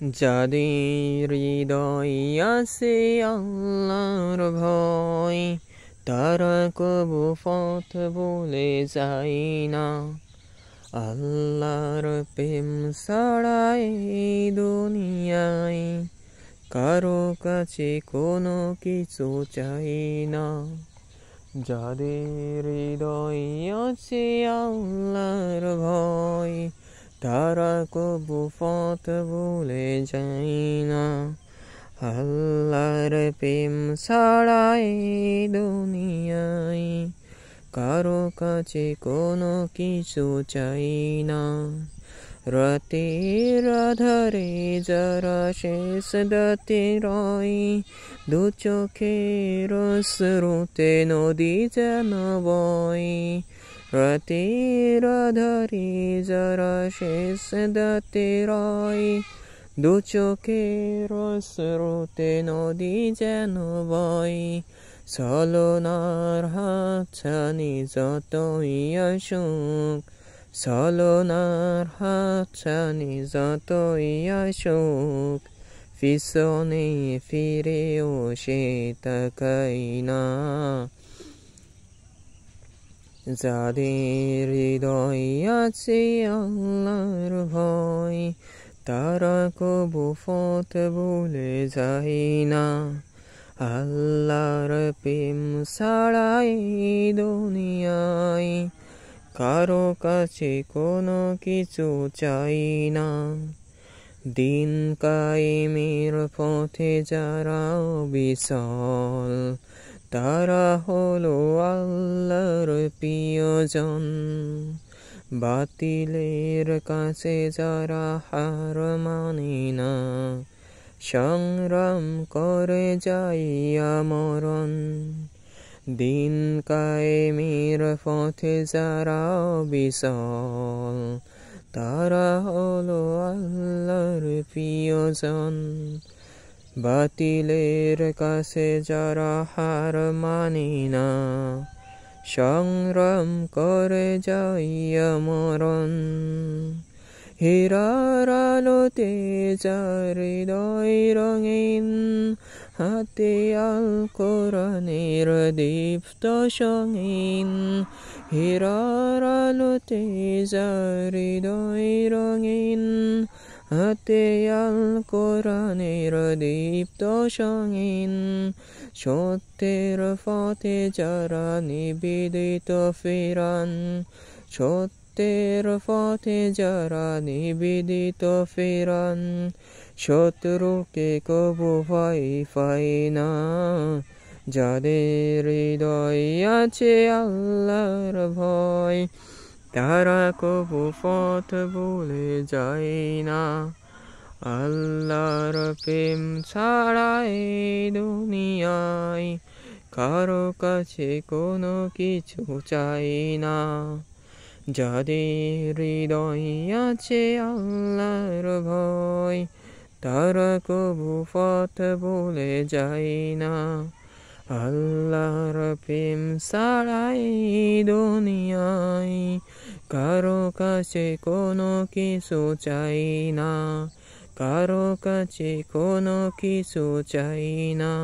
যাদের হৃদয় আছে আল্লাহর ভয়, তারা কবু পথ ভুলে যায় না। আল্লাহর প্রেম ছাড়া এই দুনিয়ায় কারো কাছে কোনো কিছু চাই না। যাদের হৃদয় আছে আল্লাহর ভয়, তারা কবু পথ ভুলে যায় না। আল্লাহর প্রেম ছাড়া এই দুনিয়ায় কারো কাছে কোনো কিছু চাই না। রাতের আধারে যারা শেষ দাতে রয়, দু চোখের স্রোতে নদী যেন বয়। রাতের আধারে যারা শেষ দাতে রয়, দু চোখের স্রোতে নদী যেন বয়। ছলনার হাতছানি যতই আসুক, ছলনার হাতছানি যতই আসুক, পিছনে ফিরেও সে তাকায় না। যাদের হৃদয় আছে আল্লাহর ভয়, তারা কবু পথ ভুলে যায় না। আল্লাহর প্রেম ছাড়া এই দুনিয়ায় কারো কাছে কোনো কিছু চাই না। দিন কায়েমের পথে যারা অবিচল, তারা হলো আল্লাহর প্রিয়জন। বাতিলের কাছে যারা হার মানে না, সংগ্রাম করে যাইয়া মরণ। দিন কায়েমের পথে যারা অবিচল, তারা হলো আল্লাহর প্রিয়জন। বাতিলের কাছে যারা হার মানে না, সংগ্রাম করে যাইয়া মরণ। হীরার আলোতে যার হৃদয় রঙিন, হাতে আল কোরআনের দীপ্ত সঙ্গীন। হীরার আলোতে যার হৃদয় রঙিন, হাতে আল কোরআনের দীপ্ত সঙ্গীন। সত্যের পথে যারা নিবেদিত ফিরান, সত্যের পথে যারা নিবেদিত ফিরান, শত্রুকে কবু ভয় পায় না। যাদের হৃদয় আছে আল্লাহর ভয়, তারা কবু পথ ভুলে যায় না। আল্লাহর প্রেম ছাড়া এই দুনিয়ায় কারো কাছে কোনো কিছু চাই না। যাদের হৃদয় আছে আল্লাহর ভয়, তারা কবু পথ ভুলে যায় না। আল্লাহর প্রেম ছাড়া এই দুনিয়ায় কারো কাছে কোনো কিছু চাই না, কারো কাছে কোনো কিছু চাই না।